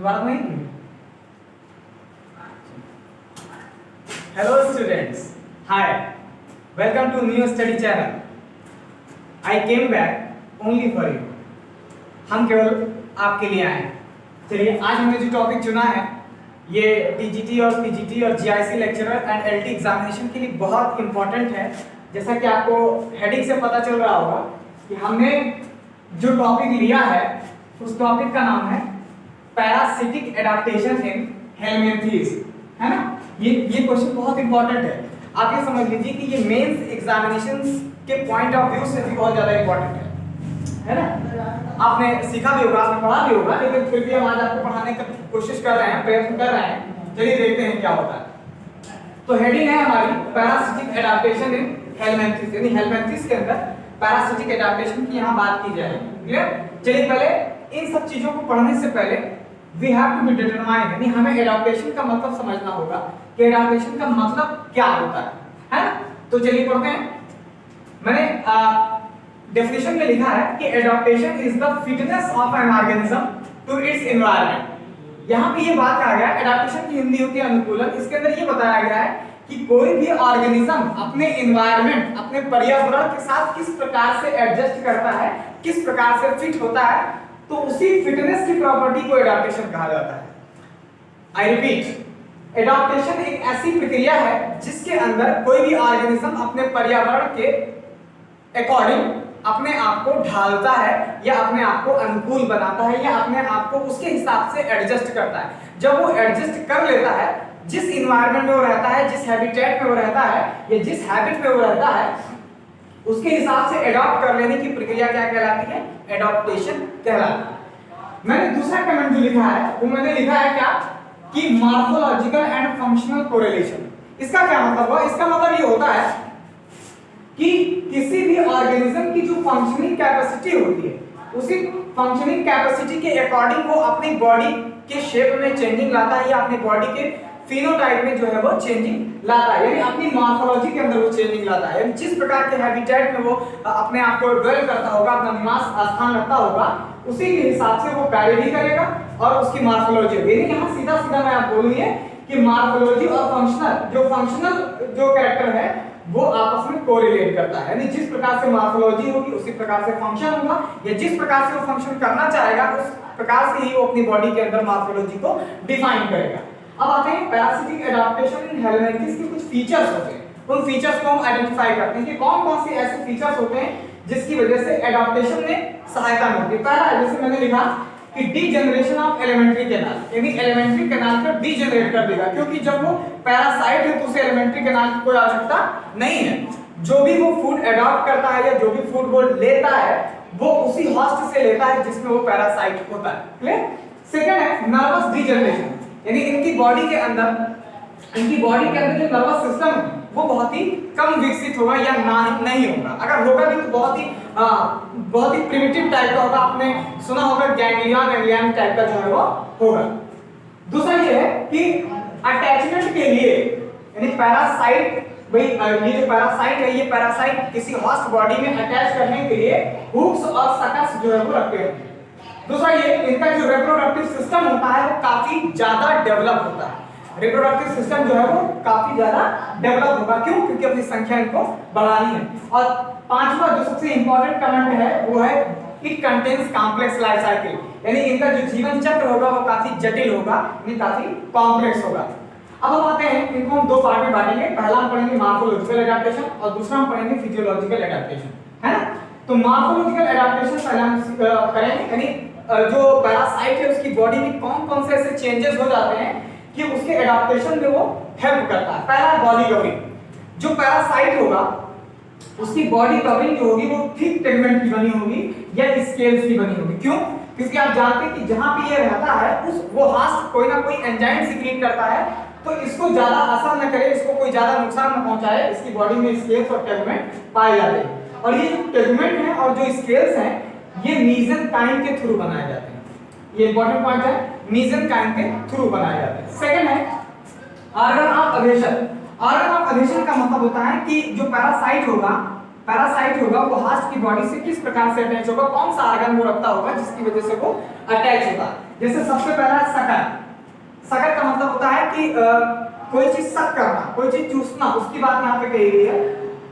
दोबारा नहीं। Hello students, hi, welcome to new study channel. I came back only for you. हम केवल आपके लिए आए हैं। चलिए, आज हमने जो टॉपिक चुना है ये टीजीटी और पीजीटी और GIC lecturer and LT examination के लिए बहुत इंपॉर्टेंट है। जैसा कि आपको हेडिंग से पता चल रहा होगा कि हमने जो टॉपिक लिया है उस टॉपिक का नाम है पैरासिटिक एडाप्टेशन इन हेलमिंथेस, है ना। ये क्वेश्चन बहुत इंपॉर्टेंट है। आप ये समझ लीजिए कि ये मेंस एग्जामिनेशंस के पॉइंट ऑफ व्यू से भी बहुत ज्यादा इंपॉर्टेंट है ना। आपने सीखा भी होगा, आपने पढ़ा भी होगा, लेकिन फिर भी हम आज आपको पढ़ाने की कोशिश कर रहे हैं, प्रयत्न कर रहे हैं। चलिए देखते हैं क्या होता है। तो हेडिंग है हमारी पैरासिटिक एडाप्टेशन इन हेलमिंथेस, यानी हेलमिंथेस के अंदर पैरासिटिक एडाप्टेशन की यहाँ बात की जाएगी। क्लियर? चलिए, पहले इन सब चीजों को पढ़ने से पहले we have to be determine, यानी हमें एडाप्टेशन का मतलब समझना होगा कि एडाप्टेशन का मतलब क्या होता है ना। तो चलिए पढ़ते हैं। मैंने डेफिनेशन में लिखा है कि adaptation is the fitness of an organism to its environment. यहाँ पे ये बात कहा गया है, एडाप्टेशन की हिंदी होती है अनुकूलन। इसके अंदर ये बताया गया है कि कोई भी ऑर्गेनिज्म अपने एनवायरनमेंट, अपने पर्यावरण के साथ किस प्रकार से एडजस्ट करता है, किस प्रकार से फिट होता है, तो उसी फिटनेस की प्रॉपर्टी को एडाप्टेशन कहा जाता है। आई रिपीट, एडाप्टेशन एक ऐसी प्रक्रिया है जिसके अंदर कोई भी ऑर्गेनिज्म अपने पर्यावरण के अकॉर्डिंग अपने आप को ढालता है या अपने आप को अनुकूल बनाता है या अपने आप को उसके हिसाब से एडजस्ट करता है। जब वो एडजस्ट कर लेता है, जिस एनवायरनमेंट में वो रहता है, जिस हैबिटेट में वो रहता है या जिस हैबिट में वो रहता है, उसके हिसाब से एडॉप्ट कर लेने की प्रक्रिया क्या कहलाती है? एडॉप्टेशन कहलाती है। मैंने दूसरा कमेंट जो लिखा है वो मैंने लिखा है क्या कि मॉर्फोलॉजिकल एंड फंक्शनल कोरिलेशन। इसका क्या मतलब हुआ? इसका मतलब ये होता है कि किसी भी ऑर्गेनिज्म की जो फंक्शनिंग कैपेसिटी होती है, उसी फंक्शनिंग कैपेसिटी के अकॉर्डिंग वो अपनी बॉडी के शेप में चेंजिंग लाता है या अपनी बॉडी के फिनोटाइप में जो है वो चेंजिंग लाता है, यानी अपनी मॉर्फोलॉजी के अंदर वो चेंजिंग लाता है। यानी जिस प्रकार के हैबिटेट में वो अपने आप को ड्वेल करता होगा, अपना निवास स्थान रखता होगा, उसी के हिसाब से वो कार्य भी करेगा और उसकी मॉर्फोलॉजी होगी। यानी यहाँ सीधा सीधा मैं आप बोलूंगी कि मॉर्फोलॉजी और फंक्शनल जो कैरेक्टर है वो आपस में कोरिलेट करता है। यानी जिस प्रकार से मॉर्फोलॉजी होगी उसी प्रकार से फंक्शन होगा, या जिस प्रकार से वो फंक्शन करना चाहेगा उस प्रकार से ही वो अपनी बॉडी के अंदर मॉर्फोलॉजी को डिफाइन करेगा। अब आते हैं पैरासिटिक एडाप्टेशन इन हेलमिंथेस के कुछ फीचर्स होते हैं। उन फीचर्स को हम आइडेंटिफाई करते हैं कि कौन कौन से ऐसे फीचर्स होते हैं जिसकी वजह से एडाप्टेशन में सहायता मिलती है। पहला, जैसे मैंने लिखा कि डीजनरेशन ऑफ एलिमेंट्री कैनाल, यानी एलिमेंट्री कैनाल को डीजनरेट कर देगा, क्योंकि जब वो पैरासाइट है तो उसे एलिमेंट्री कैनाल की कोई आवश्यकता नहीं है। जो भी वो फूड एडॉप्ट करता है या जो भी फूड वो लेता है वो उसी होस्ट से लेता है जिसमें वो पैरासाइट होता है। क्लियर? सेकंड है नर्वस डीजनरेशन, यानी इनकी बॉडी के अंदर जो नर्वस सिस्टम है वो बहुत ही कम विकसित होगा या नहीं होगा। अगर होगा भी तो बहुत ही प्रिमिटिव टाइप का होगा। आपने सुना होगा गैंग्लियन टाइप का जो है वो होगा। दूसरा ये है कि अटैचमेंट के लिए, यानी पैरासाइट, ये जो पैरासाइट है ये पैरासाइट किसी होस्ट बॉडी में अटैच करने के लिए हुक्स और सकस जो है वो रखते हैं। दूसरा ये, इनका जो रिप्रोडक्टिव सिस्टम होता है वो काफी ज्यादा डेवलप होता है। रिप्रोडक्टिव सिस्टम जो है वो काफी ज्यादा डेवलप होगा। क्यों? क्योंकि अपनी संख्या इनको बढ़ानी है। और पांचवा जो सबसे इंपॉर्टेंट कमेंट है वो है it contains complex life cycle, यानी इनका जो जीवन चक्र होगा वो काफी जटिल होगा, यानी काफी कॉम्प्लेक्स होगा। अब हम आते हैं, इनको हम दो पार्ट में बांटेंगे। पहला हम पढ़ेंगे मॉर्फोलॉजिकल एडाप्टेशन और दूसरा हम पढ़ेंगे फिजियोलॉजिकल एडाप्टेशन, है ना। तो मॉर्फोलॉजिकल एडाप्टेशन पहले हम करेंगे, यानी जो पैरासाइट है उसकी बॉडी में कौन कौन से ऐसे चेंजेस हो जाते हैं कि उसके एडाप्टेशन में वो हेल्प करता है। पहला बॉडी कवरिंग। जो पैरासाइट होगा उसकी बॉडी कवरिंग जो होगी वो थिक टेगमेंट की बनी होगी या स्केल्स की बनी होगी। क्यों? क्योंकि आप जानते हैं कि जहां पे ये रहता है वो होस्ट कोई ना कोई एंजाइम सीक्रेट करता है, तो इसको ज्यादा असर न करे, इसको कोई ज्यादा नुकसान न पहुंचाए, इसकी बॉडी में स्केल्स और टेगमेंट पाए जाते हैं। और ये जो टेगमेंट है और जो स्केल्स हैं ये मीसेंकाइम के थ्रू बनाए जाते हैं। ये इंपॉर्टेंट पॉइंट है, मीसेंकाइम के थ्रू बनाए जाते हैं। सेकंड है ऑर्गन ऑफ अधेशन। ऑर्गन ऑफ अधेशन का मतलब होता है कि जो पैरासाइट होगा पैरासाइट होगा वो हास्ट की बॉडी से किस प्रकार से अटैच होगा, कौन सा ऑर्गन वो रखता होगा जिसकी वजह से वो अटैच होगा। जैसे सबसे पहला सकर। सकर का मतलब होता है कि कोई चीज सक करना, कोई चीज चूसना, उसकी बात यहाँ पे कही गई है।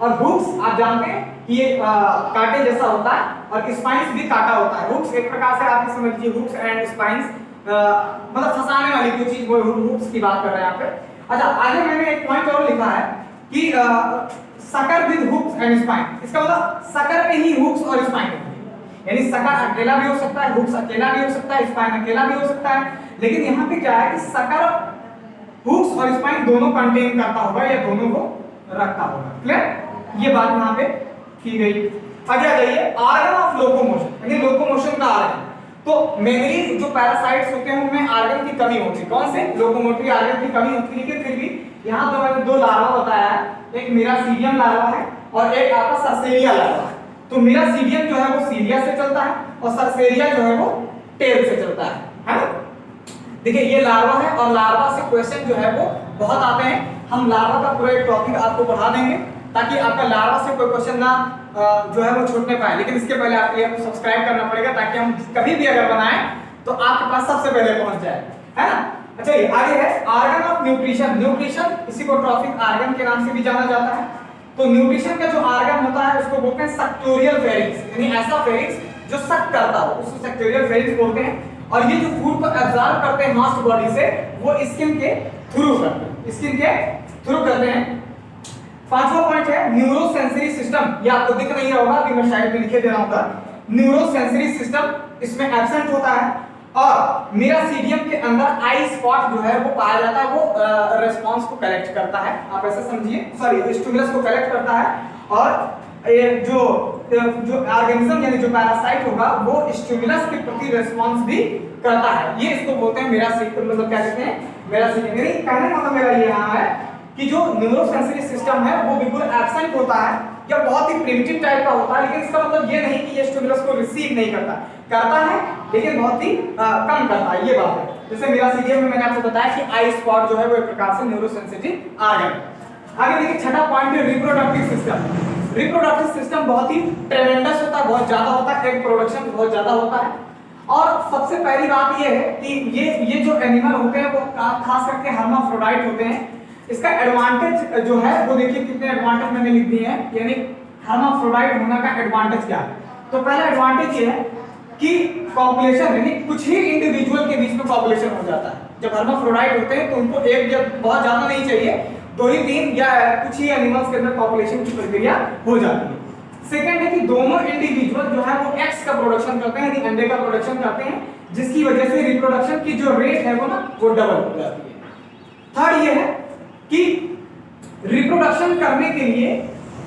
और हुक्स आप जानते हैं कि ये कांटे जैसा होता है, और स्पाइंस भी काटा होता है। हुक्स एक प्रकार से आप समझ लीजिए, हुक्स एंड स्पाइंस मतलब फंसाने वाली कोई चीज, वो हुक्स की बात कर रहे हैं यहाँ पे। अच्छा, आगे मैंने एक पॉइंट और लिखा है कि sucker with hooks and spine. इसका मतलब सकर में ही हुक्स और स्पाइन होती है, यानी सकर अकेला भी हो सकता है, हुक्स अकेला भी हो सकता है, स्पाइन अकेला भी हो सकता है। लेकिन यहाँ पे क्या है कि सकर हुक्स और स्पाइन दोनों कंटेन करता होगा या दोनों को रखता होगा। क्लियर, ये बात यहाँ पे की गई। आगे आ जाइए, ऑर्गन ऑफ लोकोमोशन, यानी लोकोमोशन का ऑर्गन। तो मेनली जो पैरासाइट्स होते हैं उनमें ऑर्गन की कमी होती है। कौन से? लोकोमोटरी ऑर्गन की कमी होती है। लेकिन फिर भी यहाँ तो मैंने दो लार्वा बताया है, एक मिरासीडियम लार्वा है और एक आपका सर्सेरिया लार्वा है। तो मिरासीडियम जो है वो सीरिया से चलता है और सर्सेरिया जो है वो टेल से चलता है ना। देखिए ये लार्वा है और लार्वा से क्वेश्चन जो है वो बहुत आते हैं। हम लार्वा का पूरा एक टॉपिक आपको पढ़ा देंगे ताकि आपका लार्वा से कोई क्वेश्चन ना जो है वो छूटने पाए। लेकिन इसके पहले आपको सब्सक्राइब करना पड़ेगा ताकि हम कभी भी अगर बनाएं तो आपके पास सबसे पहले पहुंच जाए, है ना। अच्छा, ये आगे है ऑर्गन ऑफ न्यूट्रिशन। न्यूट्रिशन इसी को ट्रॉफिक ऑर्गन के नाम से भी जाना जाता है। तो न्यूट्रिशन का जो ऑर्गन होता है उसको बोलते हैं सक्टोरियल फेरिंक्स, यानी ऐसा फेरिंक्स जो सक करता हो उसको सक्टोरियल फेरिंक्स बोलते हैं। और ये जो फूड को एब्जॉर्ब करते हैं हास्ट बॉडी से वो स्किन के थ्रू करते हैं, स्किन के थ्रू करते हैं। पांचवा पॉइंट है न्यूरो सेंसरी सिस्टम। ये आपको दिख नहीं रहा होगा, अभी मैं साइड में लिखे दे रहा हूं। न्यूरो सेंसरी सिस्टम इसमें एब्सेंट होता है। और मिरासीडियम के अंदर आई स्पॉट जो है वो पाया जाता है, वो रिस्पांस को कलेक्ट करता है, आप ऐसा समझिए, सॉरी स्टिमुलस को कलेक्ट करता है। और ये जो ऑर्गेनिज्म यानी जो पैरासाइट होगा वो स्टिमुलस के प्रति रिस्पांस भी करता है। ये इसको बोलते हैं मिरासीडियम, मतलब क्या कहते हैं, मिरासीडियम। यानी कहने का मतलब मेरा ये यहाँ है कि जो न्यूरोसेंसरी सिस्टम है वो बिल्कुल एब्सेंट होता है या बहुत ही प्रिमिटिव टाइप का होता है। लेकिन इसका मतलब ये नहीं कि ये स्टिमुलस को रिसीव नहीं करता, करता है लेकिन बहुत ही कम करता है, ये बात है। जैसे मिरासीडियम में मैंने आपको बताया कि आई स्पॉट जो है वो एक प्रकार से न्यूरोसेंसिटिव ऑर्गन। आगे देखिए छठा पॉइंट है रिप्रोडक्टिव सिस्टम। रिप्रोडक्टिव सिस्टम बहुत ही ट्रेमेंडस होता है, बहुत ज्यादा होता है, एग प्रोडक्शन बहुत ज्यादा होता है। और सबसे पहली बात ये है कि ये जो एनिमल होते हैं वो खास करके हर्माफ्रोडाइट होते हैं। इसका एडवांटेज जो है वो देखिए कितने एडवांटेज मैंने लिख दिए हैं, यानी हर्माफ्रोडाइट होने का एडवांटेज क्या है। तो पहला एडवांटेज ये है कि पॉपुलेशन, यानी कुछ ही इंडिविजुअल के बीच में पॉपुलेशन हो जाता है। जब हर्माफ्रोडाइट होते हैं तो उनको एक या बहुत ज्यादा नहीं चाहिए, 2 ही 3 या कुछ ही एनिमल्स के अंदर पॉपुलेशन की प्रक्रिया हो जाती है। सेकंड है कि दोनों इंडिविजुअल जो है वो एक्स का प्रोडक्शन करते हैं, यानी अंडे का प्रोडक्शन करते हैं, जिसकी वजह से रिप्रोडक्शन की जो रेट है वो डबल हो जाती है। थर्ड ये है कि रिप्रोडक्शन करने के लिए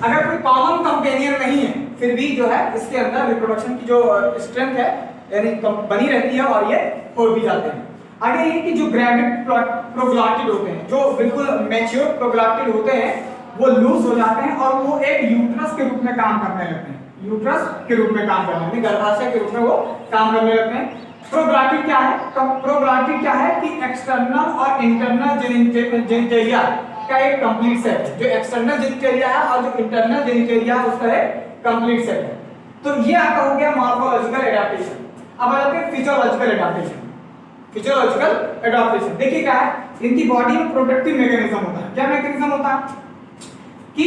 अगर कोई कॉमन कंपेनियन नहीं है फिर भी जो है इसके अंदर रिप्रोडक्शन की जो स्ट्रेंथ है यानी बनी रहती है और ये हो भी जाते हैं। आगे ये कि जो ग्रेविड प्रोग्लॉटिड होते हैं, जो बिल्कुल मैच्योर प्रोग्लॉटिड होते हैं, वो लूज हो जाते हैं और वो एक यूट्रस के रूप में काम करने लगते हैं। यूट्रस के रूप में काम करने, यानी गर्भाशय के रूप में वो काम करने लगते हैं। प्रोग्लॉटिड क्या है? प्रोग्लॉटिड क्या है कि एक्सटर्नल और इंटरनल जेनिटेलिया का एक कंप्लीट सेट है। जो एक्सटर्नल जेनिटेलिया है और जो इंटरनल जेनिटेलिया है उसका एक कंप्लीट सेट है। तो ये आपका हो गया मॉर्फोलॉजिकल एडाप्टेशन। अब आ जाते हैं फिजियोलॉजिकल एडाप्टेशन। फिजियोलॉजिकल एडाप्टेशन देखिए क्या है, इनकी बॉडी में प्रोटेक्टिव मैकेनिज्म होता है। क्या मैकेनिज्म होता है कि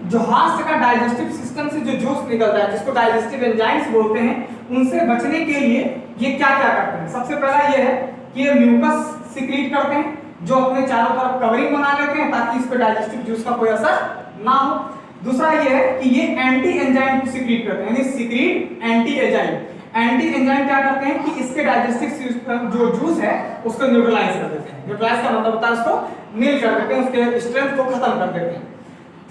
जो हास्ट का डाइजेस्टिव सिस्टम से जो जूस निकलता है, जिसको डाइजेस्टिव एंजाइम्स बोलते हैं, उनसे बचने के लिए ये क्या क्या करते हैं। सबसे पहला ये है कि ये म्यूकस सिक्रीट करते हैं जो अपने चारों तरफ कवरिंग बना लेते हैं ताकि इस पे डाइजेस्टिव जूस का कोई असर ना हो। दूसरा ये है कि ये एंटी एंजाइम को सिक्रीट करते हैं, यानी secrete anti enzyme. Anti enzyme क्या करते हैं कि इसके डाइजेस्टिव जो जूस है उसको न्यूट्रलाइज कर देते हैं। न्यूट्रलाइज का मतलब होता है उसको नील कर देते हैं, उसके स्ट्रेंथ को खत्म कर देते हैं।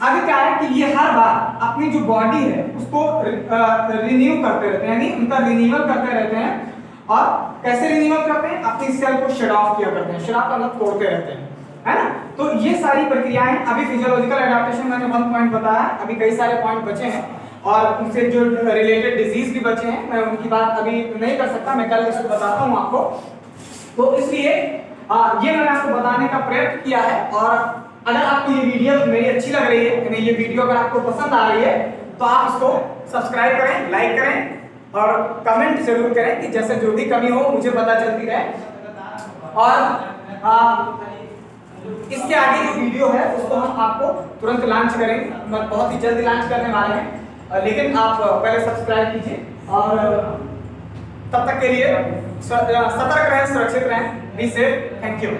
आगे क्या है कि ये हर बार अपनी जो बॉडी है उसको रिन्यू करते रहते हैं, यानी उनका रिन्यूअल करते रहते हैं। और कैसे रिन्यूअल करते हैं? अपनी सेल को शट ऑफ किया करते हैं, शट ऑफ मतलब तोड़ते रहते हैं, है ना। तो ये सारी प्रक्रियाएं, अभी फिजियोलॉजिकल एडाप्टेशन मैंने 1 पॉइंट बताया, अभी कई सारे पॉइंट बचे हैं और उनसे जो रिलेटेड डिजीज भी बचे हैं, मैं उनकी बात अभी नहीं कर सकता, मैं कल इसको बताता हूँ आपको। तो इसलिए ये मैंने आपको बताने का प्रयत्न किया है। और अगर आपको ये वीडियो मेरी अच्छी लग रही है, यानी ये वीडियो अगर आपको पसंद आ रही है, तो आप उसको सब्सक्राइब करें, लाइक करें और कमेंट जरूर करें कि जैसे जो भी कमी हो मुझे पता चलती रहे। और इसके आगे जो वीडियो है उसको हम आपको तुरंत लॉन्च करेंगे, बहुत ही जल्दी लॉन्च करने वाले हैं, लेकिन आप पहले सब्सक्राइब कीजिए और तब तक के लिए सतर्क रहें, सुरक्षित रहें, बी सेफ, थैंक यू।